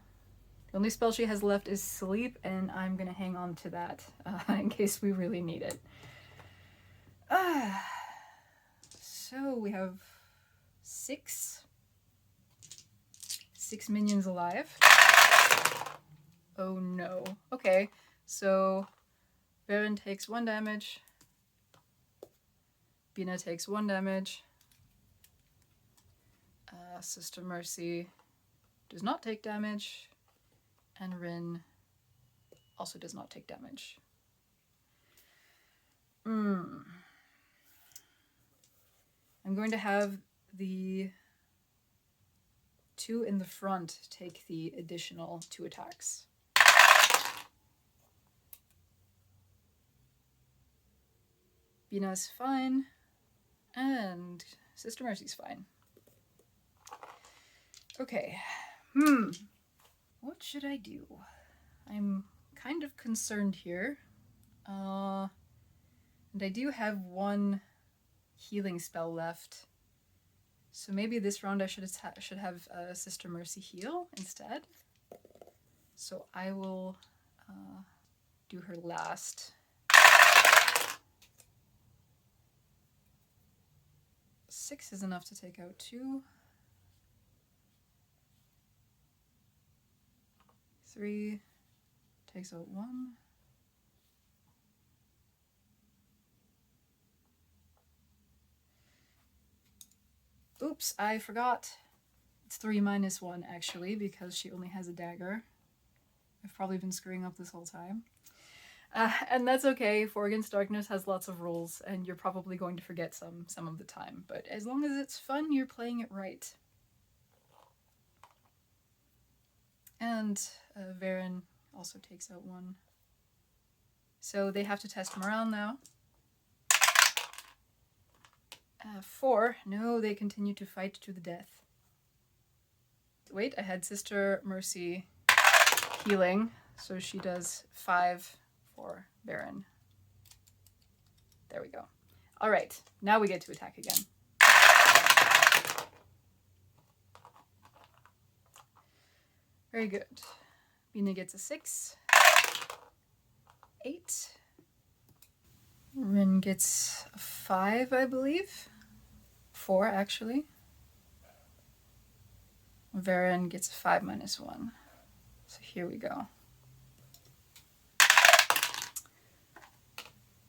Speaker 1: The only spell she has left is sleep, and I'm going to hang on to that in case we really need it. So we have 6 minions alive. Oh no. Okay, so Varen takes 1 damage. Bina takes 1 damage. Sister Mercy does not take damage. And Rin also does not take damage. I'm going to have the 2 in the front take the additional 2 attacks. Bina's fine, and Sister Mercy's fine. Okay, what should I do? I'm kind of concerned here. And I do have 1 healing spell left. So maybe this round I should have Sister Mercy heal instead. So I will do her last. 6 is enough to take out 2. 3 takes out 1. Oops, I forgot. It's 3 minus 1 actually, because she only has a dagger. I've probably been screwing up this whole time. And that's okay. 4 Against Darkness has lots of rules, and you're probably going to forget some of the time. But as long as it's fun, you're playing it right. And Varen also takes out 1. So they have to test morale now. 4. No, they continue to fight to the death. Wait, I had Sister Mercy healing, so she does 5 for Varen. There we go. All right, now we get to attack again. Very good. Bina gets a 6. 8. Rin gets a 5, I believe. 4, actually. Varen gets a 5 minus 1. So here we go.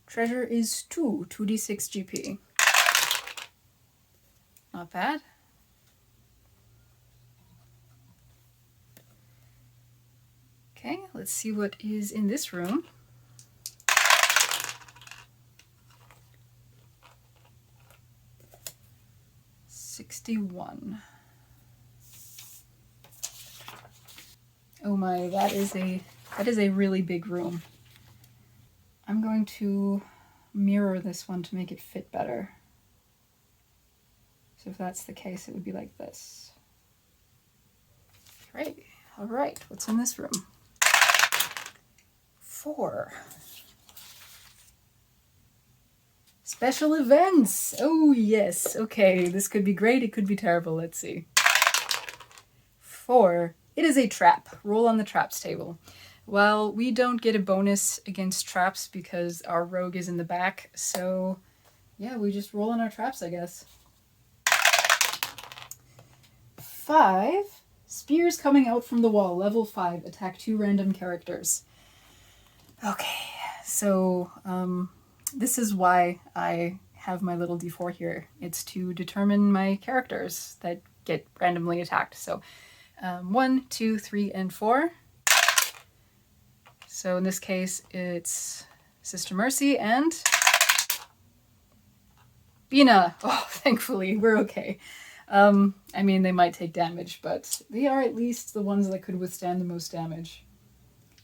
Speaker 1: Treasure is 2d6 GP. Not bad. Okay, let's see what is in this room. $61. Oh my, that is a really big room. I'm going to mirror this one to make it fit better. So if that's the case, it would be like this. Great. All right, what's in this room? 4. Special events. Oh yes. Okay, this could be great. It could be terrible. Let's see. 4. It is a trap. Roll on the traps table. Well, we don't get a bonus against traps because our rogue is in the back. So yeah, we just roll on our traps, I guess. 5. Spears coming out from the wall. Level 5. Attack 2 random characters. Okay, so this is why I have my little d4 here. It's to determine my characters that get randomly attacked. So 1, 2, 3, and 4. So in this case, it's Sister Mercy and Bina. Oh, thankfully, we're okay. I mean, they might take damage, but they are at least the ones that could withstand the most damage.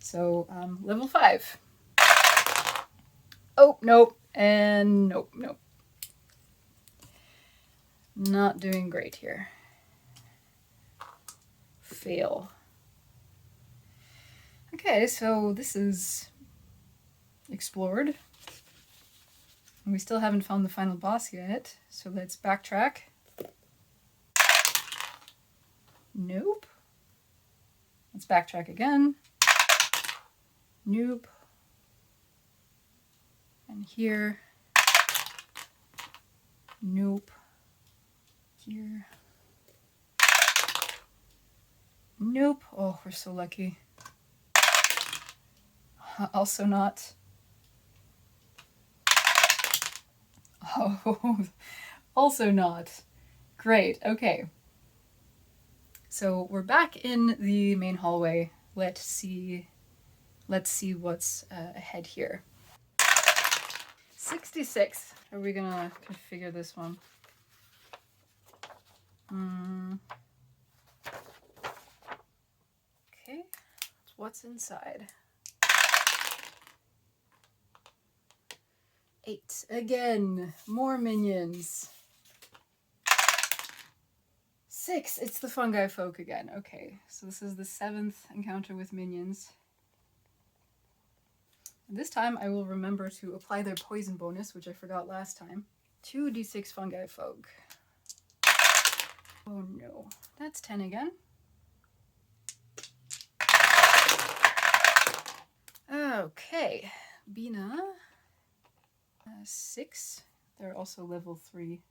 Speaker 1: So level 5. Oh, nope, and nope, nope. Not doing great here. Fail. Okay, so this is explored. And we still haven't found the final boss yet, so let's backtrack. Nope. Let's backtrack again. Nope. And here. Nope. Here. Nope. Oh, we're so lucky. Also not. Oh, also not. Great, okay. So we're back in the main hallway. Let's see what's ahead here. 66. Are we gonna configure this one? Okay, what's inside? 8. Again, more minions. 6. It's the fungi folk again. Okay, so this is the 7th encounter with minions. And this time I will remember to apply their poison bonus, which I forgot last time. 2d6 fungi folk. Oh no, that's 10 again. Okay, Bina. 6. They're also level 3.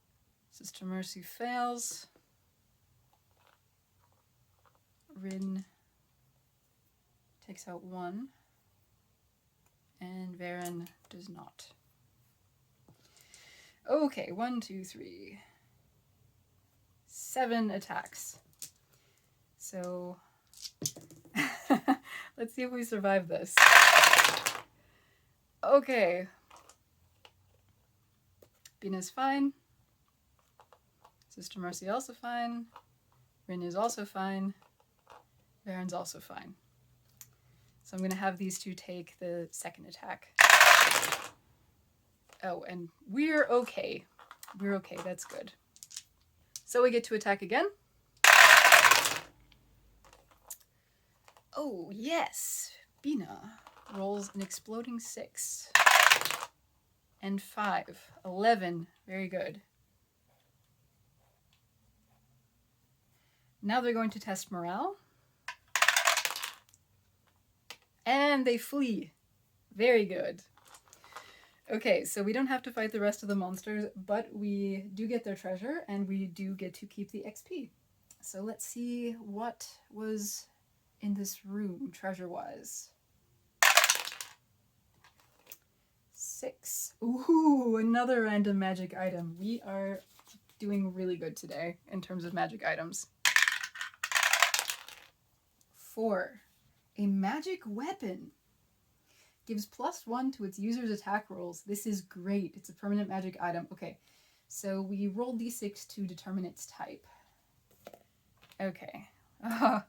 Speaker 1: Sister Mercy fails. Rin takes out 1. And Varen does not. Okay, 1, 2, 3. 7 attacks. So let's see if we survive this. Okay. Bina's fine. Sister Mercy also fine. Rin is also fine. Varen's also fine. So I'm going to have these two take the second attack. Oh, and we're okay. We're okay, that's good. So we get to attack again. Oh, yes. Bina rolls an exploding 6. And 5. 11. Very good. Now they're going to test morale. And they flee. Very good. Okay, so we don't have to fight the rest of the monsters, but we do get their treasure, and we do get to keep the XP. So let's see what was in this room, treasure-wise. 6. Ooh, another random magic item. We are doing really good today in terms of magic items. 4. A magic weapon. Gives +1 to its user's attack rolls. This is great. It's a permanent magic item. Okay, so we roll d6 to determine its type. Okay. I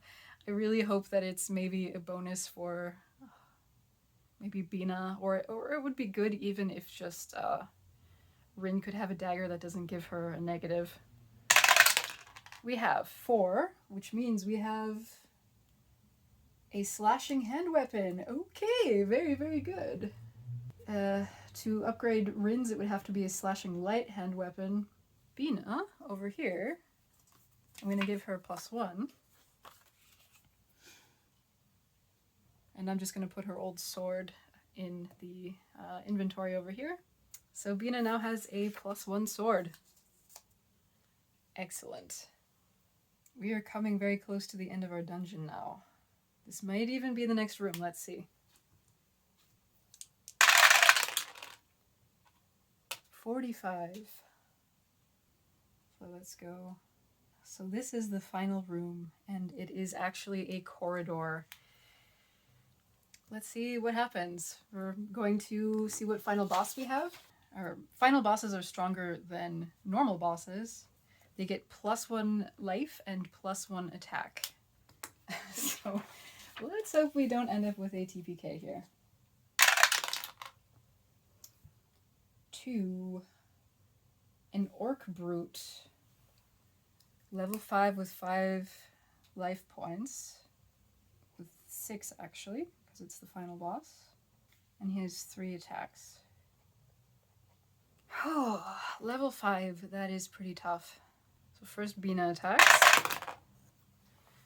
Speaker 1: really hope that it's maybe a bonus for maybe Bina, or it would be good even if just Rin could have a dagger that doesn't give her a negative. We have 4, which means we have a slashing hand weapon. Okay, very, very good. To upgrade Rin's, it would have to be a slashing light hand weapon. Bina, over here, I'm going to give her +1. And I'm just going to put her old sword in the inventory over here. So Bina now has a +1 sword. Excellent. We are coming very close to the end of our dungeon now. This might even be the next room. Let's see. 45. So let's go. So this is the final room, and it is actually a corridor. Let's see what happens. We're going to see what final boss we have. Our final bosses are stronger than normal bosses. They get +1 life and +1 attack. So Let's hope we don't end up with a TPK here. 2. An Orc Brute. Level 5 with 5 life points. With 6 actually, because it's the final boss. And he has 3 attacks. Oh, level 5, that is pretty tough. So first Bina attacks.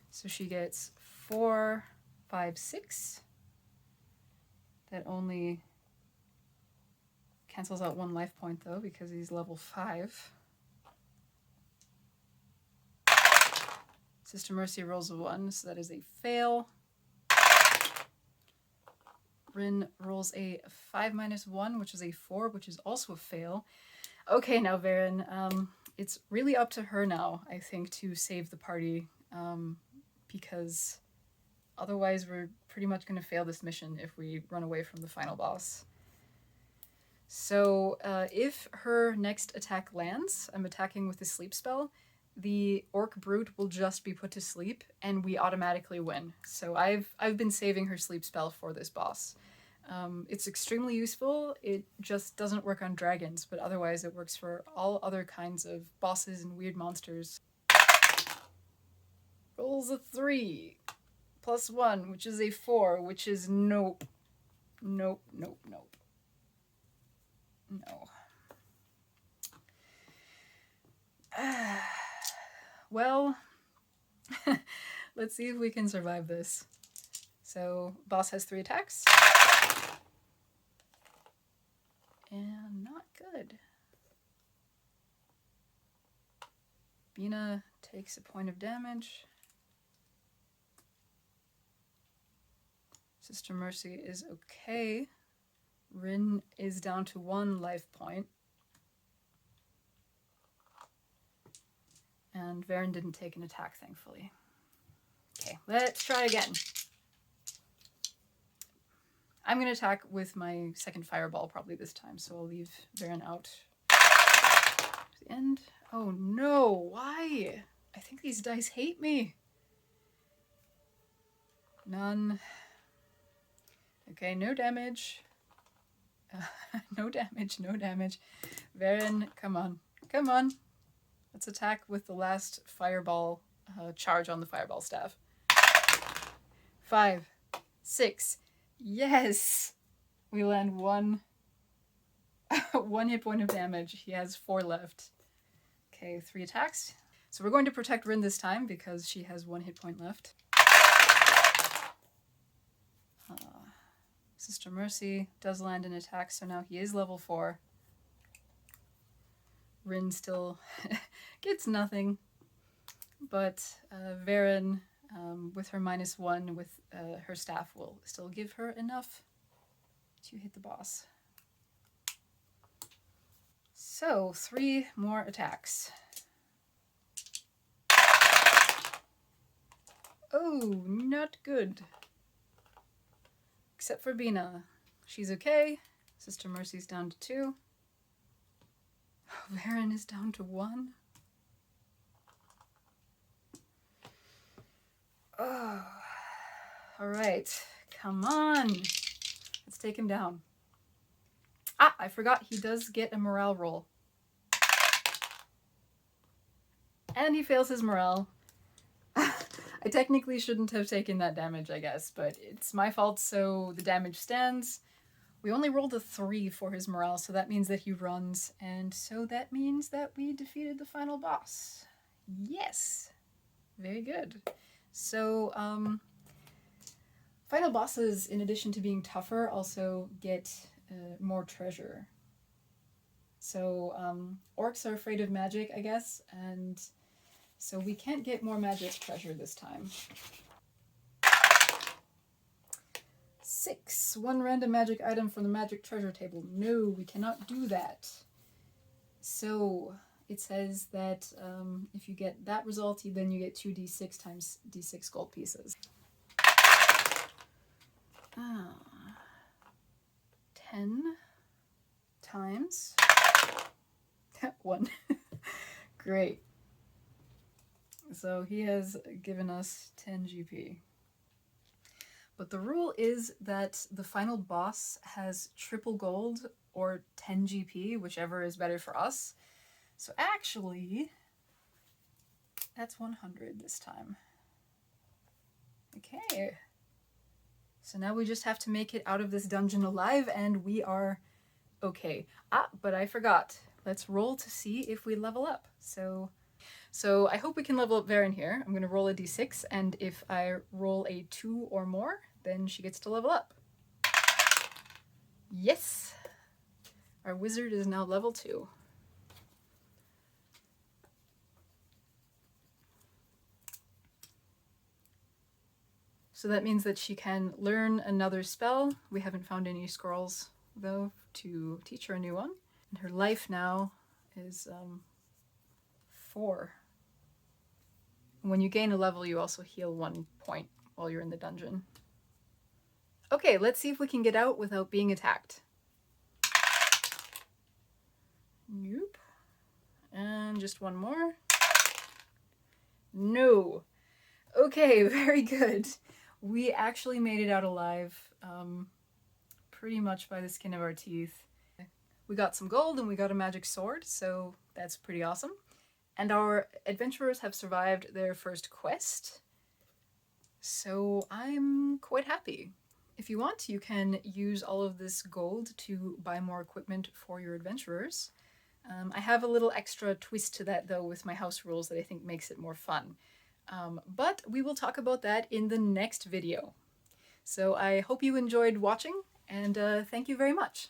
Speaker 1: So she gets 4, 5, 6. That only cancels out 1 life point though, because he's level 5. Sister Mercy rolls a 1, so that is a fail. Rin rolls a 5 minus 1, which is a 4, which is also a fail. Okay, now Varen, it's really up to her now, I think, to save the party, because otherwise we're pretty much going to fail this mission if we run away from the final boss. So if her next attack lands, I'm attacking with the sleep spell, the Orc Brute will just be put to sleep and we automatically win. So I've been saving her sleep spell for this boss. It's extremely useful. It just doesn't work on dragons, but otherwise it works for all other kinds of bosses and weird monsters. Rolls a 3 plus 1, which is a 4, which is nope. Nope, nope, nope. No. Well, let's see if we can survive this. So, boss has 3 attacks. And not good. Bina takes a point of damage. Sister Mercy is okay. Rin is down to 1 life point. And Varen didn't take an attack, thankfully. Okay, let's try again. I'm going to attack with my second fireball probably this time, so I'll leave Varen out to the end. Oh no, why? I think these dice hate me. None. Okay, no damage. No damage, no damage. Varen, come on. Come on. Let's attack with the last fireball charge on the fireball staff. 5, 6. Yes! We land 1 hit point of damage. He has 4 left. Okay, 3 attacks. So we're going to protect Rin this time because she has 1 hit point left. Sister Mercy does land an attack, so now he is level 4. Rin still gets nothing, but Varen, with her -1 with her staff, will still give her enough to hit the boss. So, 3 more attacks. Oh, not good. Except for Bina. She's okay. Sister Mercy's down to 2. Varen is down to 1. Oh. Alright. Come on. Let's take him down. Ah, I forgot he does get a morale roll. And he fails his morale. I technically shouldn't have taken that damage, I guess, but it's my fault, so the damage stands. We only rolled a 3 for his morale, so that means that he runs, and so that means that we defeated the final boss. Yes! Very good. So, final bosses, in addition to being tougher, also get more treasure. So, orcs are afraid of magic, I guess, and so we can't get more magic treasure this time. 6. 1 random magic item from the magic treasure table. No, we cannot do that. So it says that if you get that result, then you get 2d6 times d6 gold pieces. 10 times 1. Great. So he has given us 10 GP. But the rule is that the final boss has triple gold or 10 GP, whichever is better for us. So actually, that's 100 this time. Okay. So now we just have to make it out of this dungeon alive, and we are okay. But I forgot. Let's roll to see if we level up. So I hope we can level up Varen here. I'm going to roll a d6, and if I roll a 2 or more, then she gets to level up. Yes! Our wizard is now level 2. So that means that she can learn another spell. We haven't found any scrolls, though, to teach her a new one. And her life now is 4. When you gain a level, you also heal 1 point while you're in the dungeon. Okay, let's see if we can get out without being attacked. Nope. And just 1 more. No. Okay, very good. We actually made it out alive, pretty much by the skin of our teeth. We got some gold and we got a magic sword, so that's pretty awesome. And our adventurers have survived their first quest, so I'm quite happy. If you want, you can use all of this gold to buy more equipment for your adventurers. I have a little extra twist to that, though, with my house rules that I think makes it more fun. But we will talk about that in the next video. So I hope you enjoyed watching, and thank you very much.